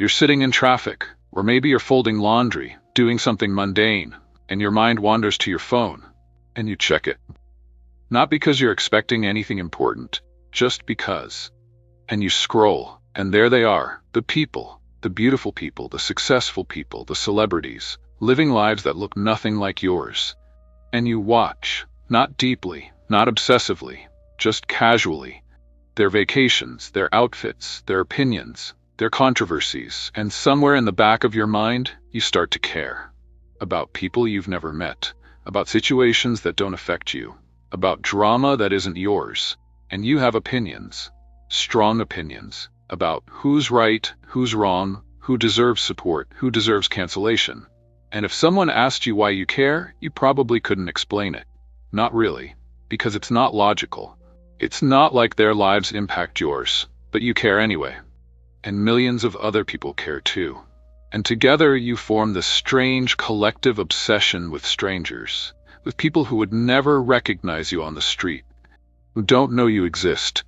You're sitting in traffic, or maybe you're folding laundry, doing something mundane, and your mind wanders to your phone, and you check it. Not because you're expecting anything important, just because. And you scroll, and there they are, the people, the beautiful people, the successful people, the celebrities, living lives that look nothing like yours. And you watch, not deeply, not obsessively, just casually, their vacations, their outfits, their opinions, their controversies, and somewhere in the back of your mind, you start to care. About people you've never met, about situations that don't affect you, about drama that isn't yours, and you have opinions, strong opinions, about who's right, who's wrong, who deserves support, who deserves cancellation. And if someone asked you why you care, you probably couldn't explain it. Not really, because it's not logical. It's not like their lives impact yours, but you care anyway. And millions of other people care too. And together you form this strange collective obsession with strangers, with people who would never recognize you on the street, who don't know you exist,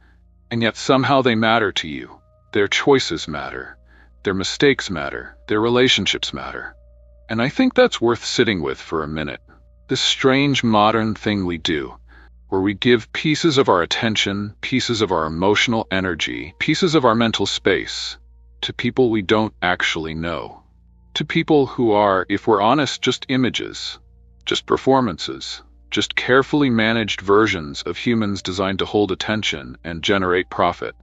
and yet somehow they matter to you. Their choices matter, their mistakes matter, their relationships matter. And I think that's worth sitting with for a minute. This strange modern thing we do, where we give pieces of our attention, pieces of our emotional energy, pieces of our mental space, to people we don't actually know. To people who are, if we're honest, just images, just performances, just carefully managed versions of humans designed to hold attention and generate profit.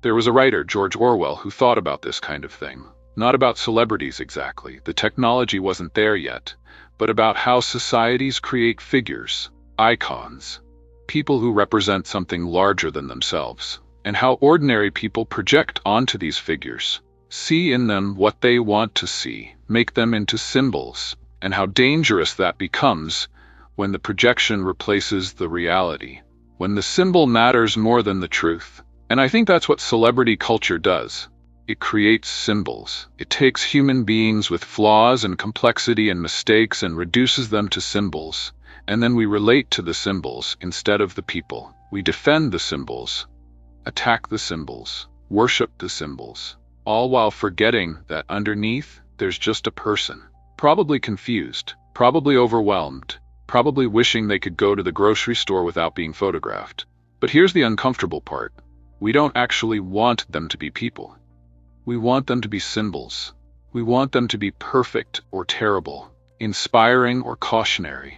There was a writer, George Orwell, who thought about this kind of thing. Not about celebrities exactly, the technology wasn't there yet, but about how societies create figures, icons, people who represent something larger than themselves, and how ordinary people project onto these figures, see in them what they want to see, make them into symbols, and how dangerous that becomes when the projection replaces the reality, when the symbol matters more than the truth. And I think that's what celebrity culture does. It creates symbols. It takes human beings with flaws and complexity and mistakes and reduces them to symbols. And then we relate to the symbols instead of the people. We defend the symbols, attack the symbols, worship the symbols, all while forgetting that underneath there's just a person, probably confused, probably overwhelmed, probably wishing they could go to the grocery store without being photographed. But here's the uncomfortable part. We don't actually want them to be people. We want them to be symbols. We want them to be perfect or terrible, inspiring or cautionary.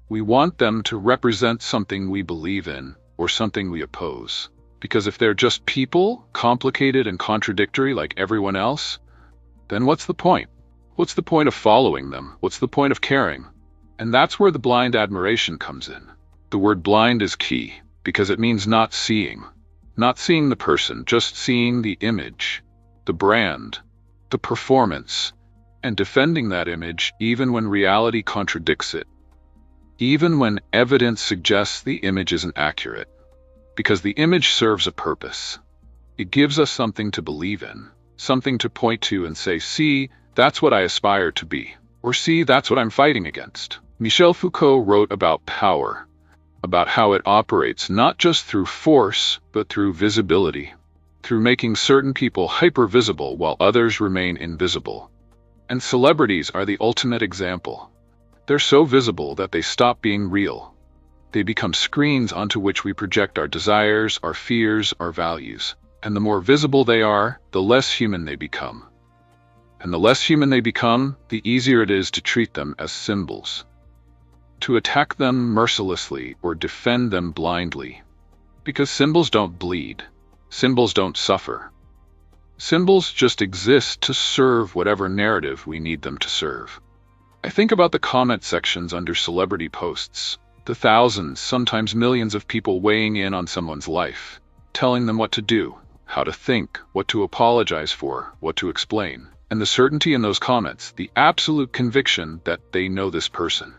We want them to represent something we believe in or something we oppose. Because if they're just people, complicated and contradictory like everyone else, then what's the point? What's the point of following them? What's the point of caring? And that's where the blind admiration comes in. The word blind is key because it means not seeing. Not seeing the person, just seeing the image, the brand, the performance, and defending that image even when reality contradicts it. Even when evidence suggests the image isn't accurate. Because the image serves a purpose. It gives us something to believe in, something to point to and say, see, that's what I aspire to be. Or see, that's what I'm fighting against. Michel Foucault wrote about power, about how it operates not just through force, but through visibility, through making certain people hyper-visible while others remain invisible. And celebrities are the ultimate example. They're so visible that they stop being real. They become screens onto which we project our desires, our fears, our values. And the more visible they are, the less human they become. And the less human they become, the easier it is to treat them as symbols. To attack them mercilessly or defend them blindly. Because symbols don't bleed. Symbols don't suffer. Symbols just exist to serve whatever narrative we need them to serve. I think about the comment sections under celebrity posts. The thousands, sometimes millions of people weighing in on someone's life, telling them what to do, how to think, what to apologize for, what to explain. And the certainty in those comments, the absolute conviction that they know this person,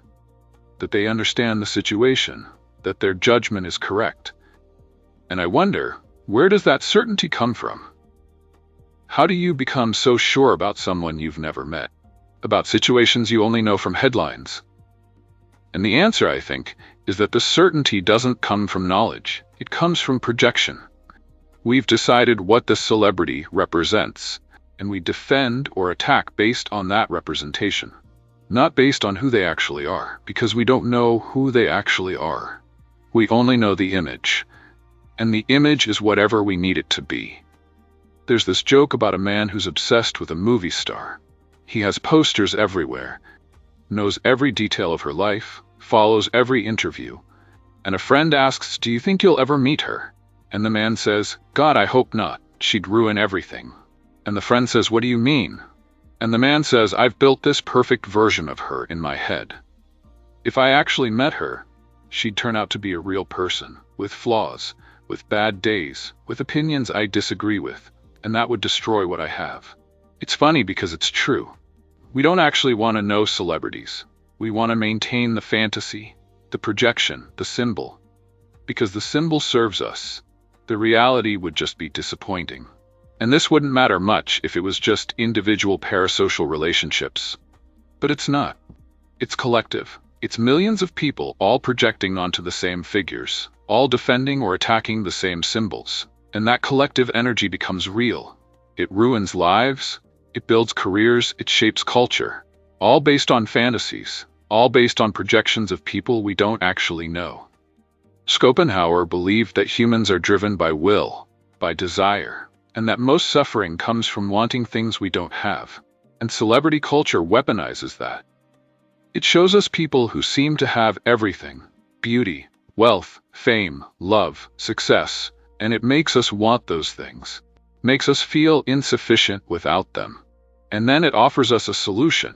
that they understand the situation, that their judgment is correct. And I wonder, where does that certainty come from? How do you become so sure about someone you've never met, about situations you only know from headlines? And the answer, I think, is that the certainty doesn't come from knowledge. It comes from projection. We've decided what the celebrity represents. and we defend or attack based on that representation, not based on who they actually are, because we don't know who they actually are. We only know the image, and the image is whatever we need it to be. There's this joke about a man who's obsessed with a movie star. He has posters everywhere, knows every detail of her life, follows every interview, and a friend asks, "Do you think you'll ever meet her?" And the man says, "God, I hope not. She'd ruin everything." And the friend says, "What do you mean?" And the man says, "I've built this perfect version of her in my head. If I actually met her, she'd turn out to be a real person, with flaws, with bad days, with opinions I disagree with, and that would destroy what I have." It's funny because it's true. We don't actually want to know celebrities. We want to maintain the fantasy, the projection, the symbol. Because the symbol serves us. The reality would just be disappointing. And this wouldn't matter much if it was just individual parasocial relationships. But it's not. It's collective. It's millions of people all projecting onto the same figures, all defending or attacking the same symbols. And that collective energy becomes real. It ruins lives, it builds careers, it shapes culture. All based on fantasies, all based on projections of people we don't actually know. Schopenhauer believed that humans are driven by will, by desire, and that most suffering comes from wanting things we don't have. And celebrity culture weaponizes that. It shows us people who seem to have everything: beauty, wealth, fame, love, success, and it makes us want those things, makes us feel insufficient without them. And then it offers us a solution,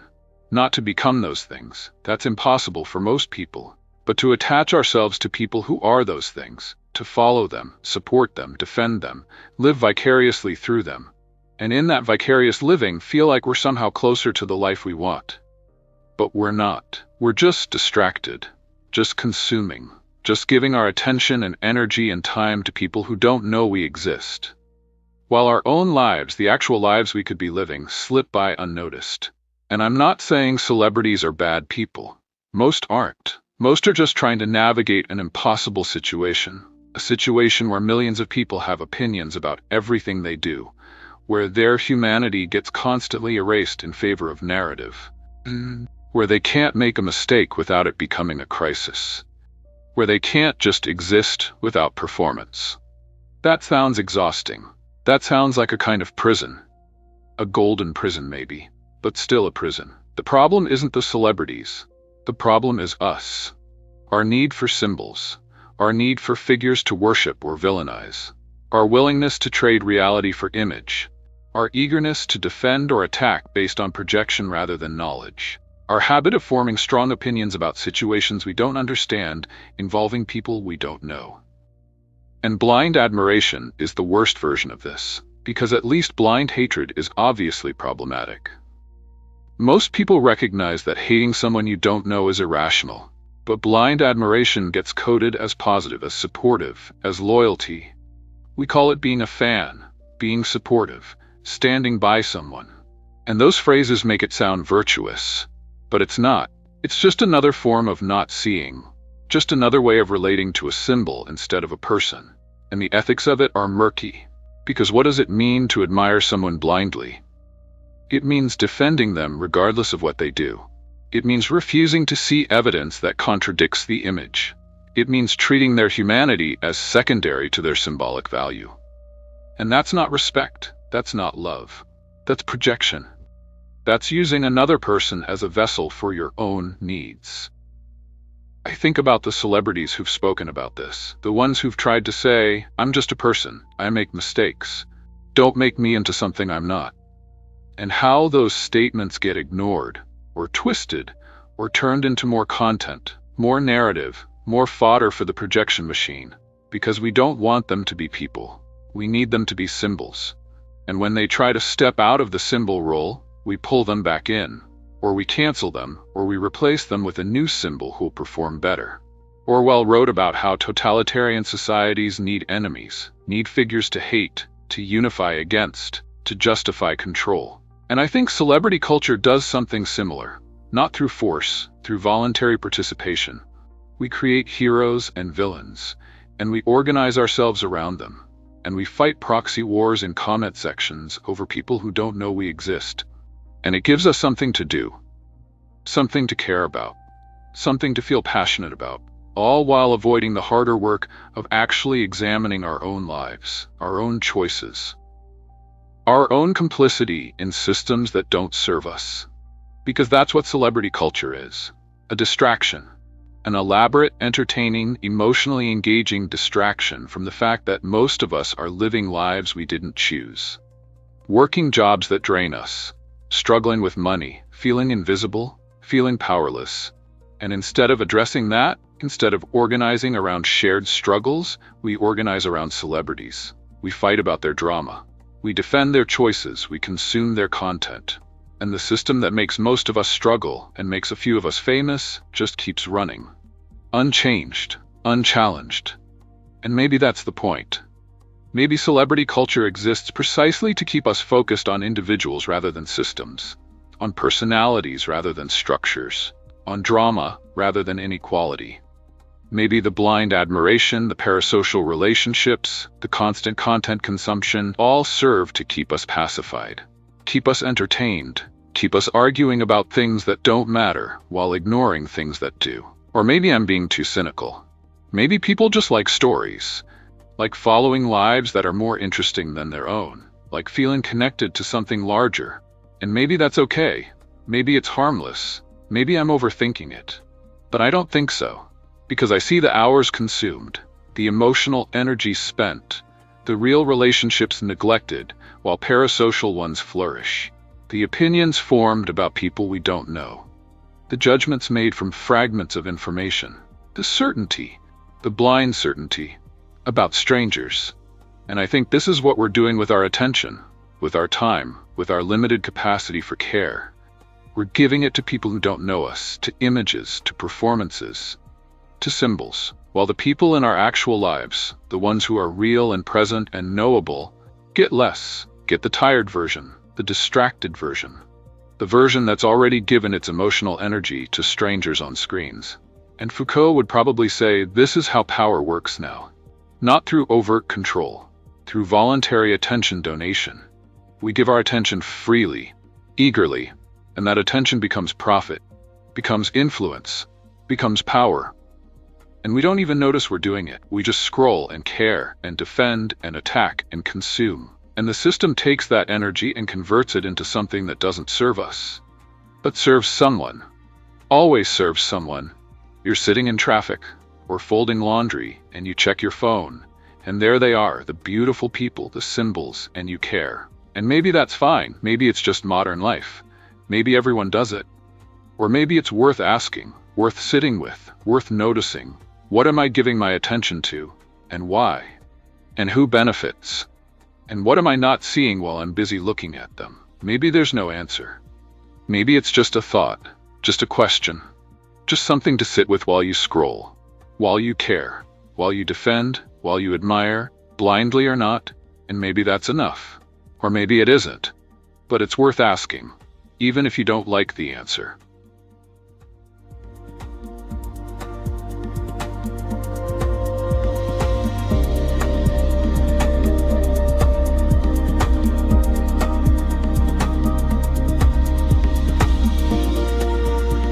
not to become those things. That's impossible for most people, but to attach ourselves to people who are those things, to follow them, support them, defend them, live vicariously through them, and in that vicarious living feel like we're somehow closer to the life we want. But we're not. We're just distracted, just consuming, just giving our attention and energy and time to people who don't know we exist. While our own lives, the actual lives we could be living, slip by unnoticed. And I'm not saying celebrities are bad people. Most aren't. Most are just trying to navigate an impossible situation, a situation where millions of people have opinions about everything they do, where their humanity gets constantly erased in favor of narrative, where they can't make a mistake without it becoming a crisis, where they can't just exist without performance. That sounds exhausting. That sounds like a kind of prison. A golden prison maybe, but still a prison. The problem isn't the celebrities. The problem is us. Our need for symbols. Our need for figures to worship or villainize. Our willingness to trade reality for image. Our eagerness to defend or attack based on projection rather than knowledge. Our habit of forming strong opinions about situations we don't understand, involving people we don't know. And blind admiration is the worst version of this, because at least blind hatred is obviously problematic. Most people recognize that hating someone you don't know is irrational, but blind admiration gets coded as positive, as supportive, as loyalty. We call it being a fan, being supportive, standing by someone. And those phrases make it sound virtuous, but it's not. It's just another form of not seeing. Just another way of relating to a symbol instead of a person. And the ethics of it are murky. Because what does it mean to admire someone blindly? It means defending them regardless of what they do. It means refusing to see evidence that contradicts the image. It means treating their humanity as secondary to their symbolic value. And that's not respect. That's not love. That's projection. That's using another person as a vessel for your own needs. I think about the celebrities who've spoken about this, the ones who've tried to say, "I'm just a person, I make mistakes. Don't make me into something I'm not." And how those statements get ignored, or twisted, or turned into more content, more narrative, more fodder for the projection machine, because we don't want them to be people. We need them to be symbols. And when they try to step out of the symbol role, we pull them back in. Or we cancel them, or we replace them with a new symbol who'll perform better. Orwell wrote about how totalitarian societies need enemies, need figures to hate, to unify against, to justify control. And I think celebrity culture does something similar, not through force, through voluntary participation. We create heroes and villains, and we organize ourselves around them. and we fight proxy wars in comment sections over people who don't know we exist. And it gives us something to do, something to care about, something to feel passionate about, all while avoiding the harder work of actually examining our own lives, our own choices, our own complicity in systems that don't serve us. Because that's what celebrity culture is, a distraction. An elaborate, entertaining, emotionally engaging distraction from the fact that most of us are living lives we didn't choose. Working jobs that drain us, struggling with money, feeling invisible, feeling powerless. And instead of addressing that, instead of organizing around shared struggles, we organize around celebrities. We fight about their drama. We defend their choices, we consume their content. And the system that makes most of us struggle and makes a few of us famous just keeps running. Unchanged, unchallenged. And maybe that's the point. Maybe celebrity culture exists precisely to keep us focused on individuals rather than systems, on personalities rather than structures, on drama rather than inequality. Maybe the blind admiration, the parasocial relationships, the constant content consumption all serve to keep us pacified, keep us entertained, keep us arguing about things that don't matter while ignoring things that do. Or maybe I'm being too cynical. Maybe people just like stories, like following lives that are more interesting than their own, like feeling connected to something larger. And maybe that's okay. Maybe it's harmless. Maybe I'm overthinking it. But I don't think so. Because I see the hours consumed, the emotional energy spent, the real relationships neglected, while parasocial ones flourish. The opinions formed about people we don't know. The judgments made from fragments of information. The certainty, the blind certainty, about strangers. And I think this is what we're doing with our attention, with our time, with our limited capacity for care. We're giving it to people who don't know us, to images, to performances, to symbols, while the people in our actual lives, the ones who are real and present and knowable, get less, get the tired version, the distracted version, the version that's already given its emotional energy to strangers on screens. And Foucault would probably say this is how power works now. Not through overt control, through voluntary attention donation. We give our attention freely, eagerly, and that attention becomes profit, becomes influence, becomes power. And we don't even notice we're doing it. We just scroll and care and defend and attack and consume. And the system takes that energy and converts it into something that doesn't serve us, but serves someone. Always serves someone. You're sitting in traffic or folding laundry and you check your phone, and there they are, the beautiful people, the symbols, and you care. And maybe that's fine. Maybe it's just modern life. Maybe everyone does it. Or maybe it's worth asking, worth sitting with, worth noticing. What am I giving my attention to, and why? And who benefits? And what am I not seeing while I'm busy looking at them? Maybe there's no answer. Maybe it's just a thought, just a question, just something to sit with while you scroll, while you care, while you defend, while you admire, blindly or not, and maybe that's enough. Or maybe it isn't. But it's worth asking, even if you don't like the answer.